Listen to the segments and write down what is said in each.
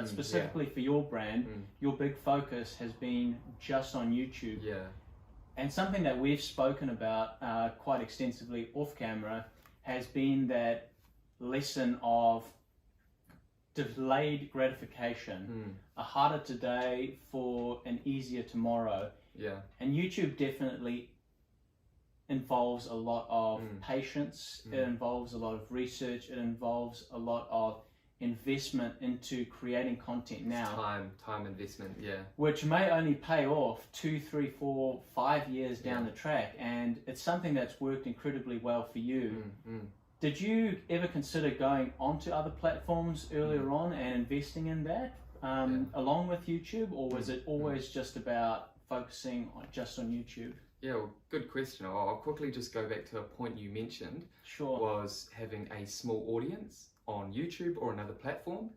but specifically for your brand, your big focus has been just on YouTube. Yeah. And something that we've spoken about quite extensively off camera has been that lesson of delayed gratification, a harder today for an easier tomorrow. Yeah. And YouTube definitely involves a lot of patience, it involves a lot of research, it involves a lot of investment into creating content now. Time investment, yeah. Which may only pay off 2, 3, 4, 5 years down the track, and it's something that's worked incredibly well for you. Did you ever consider going onto other platforms earlier on and investing in that along with YouTube, or was it always just about focusing just on YouTube? Yeah, well, good question. I'll quickly just go back to a point you mentioned. Sure. Was having a small audience on YouTube or another platform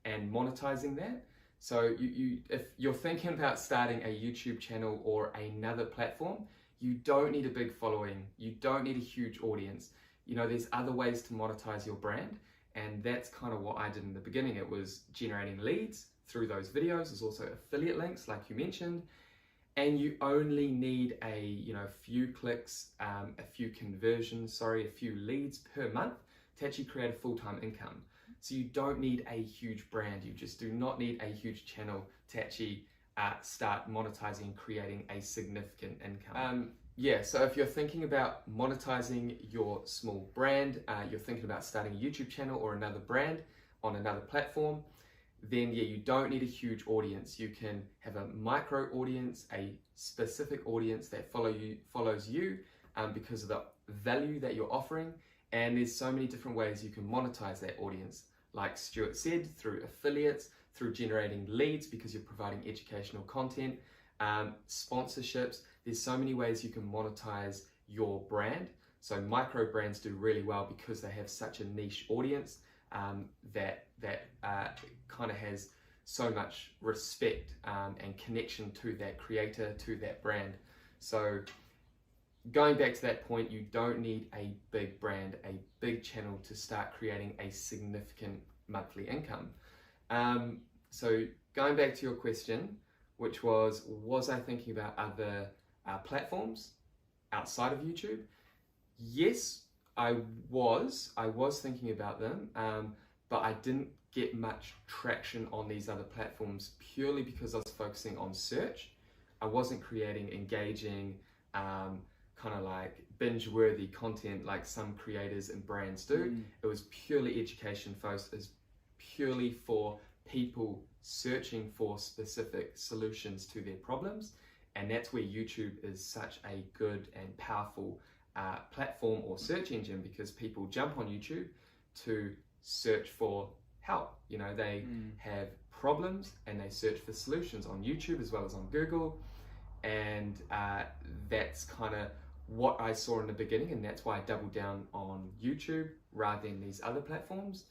and monetizing that. So if you're thinking about starting a YouTube channel or another platform, you don't need a big following. You don't need a huge audience. You know, there's other ways to monetize your brand, and that's kind of what I did in the beginning. It was generating leads through those videos. There's also affiliate links, like you mentioned, and you only need a few clicks, a few conversions, a few leads per month to actually create a full-time income. So you don't need a huge brand. You just do not need a huge channel to actually start monetizing and creating a significant income. So if you're thinking about monetizing your small brand, you're thinking about starting a YouTube channel or another brand on another platform, then you don't need a huge audience. You can have a micro audience, a specific audience that follows you because of the value that you're offering. And there's so many different ways you can monetize that audience. Like Stuart said, through affiliates, through generating leads because you're providing educational content, sponsorships. There's so many ways you can monetize your brand. So micro brands do really well because they have such a niche audience that kind of has so much respect and connection to that creator, to that brand. So going back to that point, you don't need a big brand, a big channel to start creating a significant monthly income. So going back to your question, which was I thinking about other platforms outside of YouTube? Yes, I was thinking about them, but I didn't get much traction on these other platforms purely because I was focusing on search. I wasn't creating engaging, kind of like binge-worthy content like some creators and brands do. It was purely education focused. It was purely for people searching for specific solutions to their problems, and that's where YouTube is such a good and powerful platform or search engine, because people jump on YouTube to search for help. You know, they have problems and they search for solutions on YouTube as well as on Google, and that's kind of what I saw in the beginning, and that's why I doubled down on YouTube rather than these other platforms.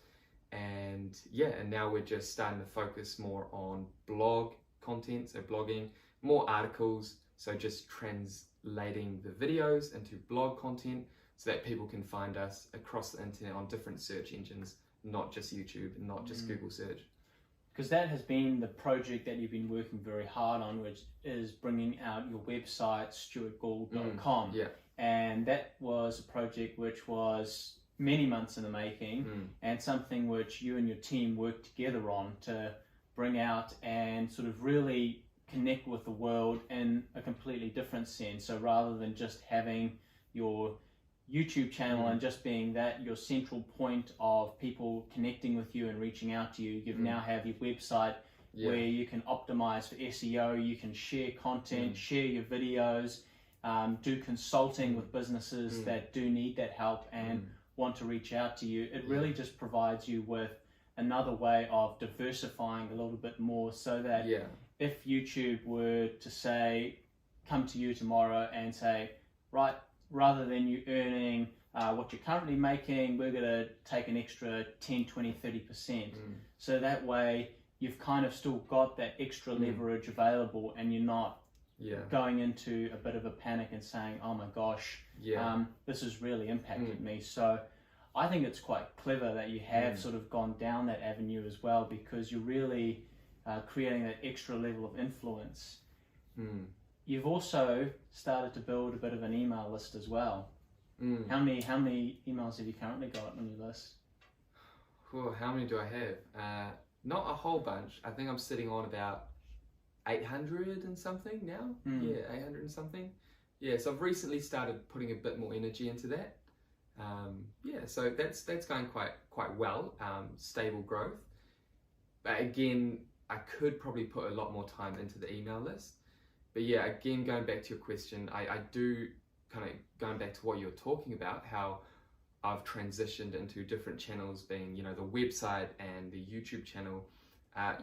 And and now we're just starting to focus more on blog content, so blogging, more articles, so just translating the videos into blog content so that people can find us across the internet on different search engines, not just YouTube, not just Google search. Because that has been the project that you've been working very hard on, which is bringing out your website, stewartgauld.com. And that was a project which was many months in the making, and something which you and your team worked together on to bring out and sort of really connect with the world in a completely different sense. So rather than just having your YouTube channel and just being that your central point of people connecting with you and reaching out to you, you now have your website where you can optimize for SEO, you can share content, share your videos, do consulting with businesses that do need that help and want to reach out to you. It really just provides you with another way of diversifying a little bit more, so that if YouTube were to say, come to you tomorrow and say, right, rather than you earning what you're currently making, we're going to take an extra 10, 20, 30%. So that way you've kind of still got that extra leverage available, and you're not going into a bit of a panic and saying, oh my gosh, this has really impacted me. So I think it's quite clever that you have sort of gone down that avenue as well, because you're really creating that extra level of influence. You've also started to build a bit of an email list as well. How many emails have you currently got on your list? Cool. How many do I have? Not a whole bunch. I think I'm sitting on about 800 and something now. Yeah, 800 and something. Yeah, so I've recently started putting a bit more energy into that. Yeah, so that's going quite well. Stable growth. But again, I could probably put a lot more time into the email list. But yeah, again, going back to your question, I do kind of going back to what you're talking about, how I've transitioned into different channels, being, you know, the website and the YouTube channel.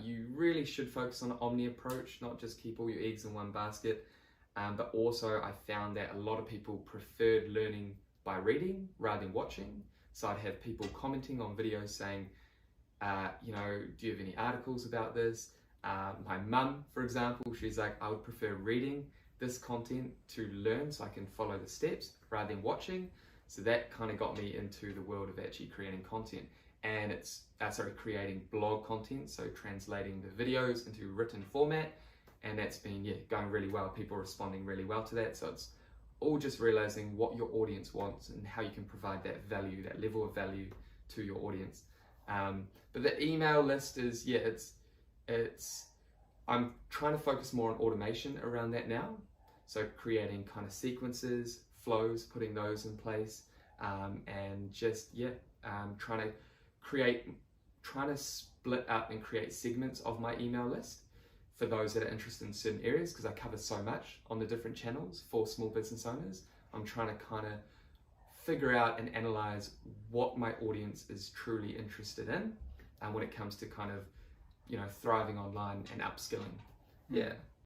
You really should focus on an omni approach, not just keep all your eggs in one basket. But also I found that a lot of people preferred learning by reading rather than watching. So I'd have people commenting on videos saying, you know, do you have any articles about this? My mum, for example, she's like, I would prefer reading this content to learn so I can follow the steps rather than watching. So that kind of got me into the world of actually creating content. And it's creating blog content, so translating the videos into written format. And that's been, yeah, going really well. People are responding really well to that. So it's all just realizing what your audience wants and how you can provide that value, that level of value to your audience. But the email list is, yeah, I'm trying to focus more on automation around that now. So creating kind of sequences, flows, putting those in place, and just, yeah, trying to split up and create segments of my email list for those that are interested in certain areas, because I cover so much on the different channels for small business owners. I'm trying to kind of figure out and analyze what my audience is truly interested in, and when it comes to kind of, you know, thriving online and upskilling. Yeah.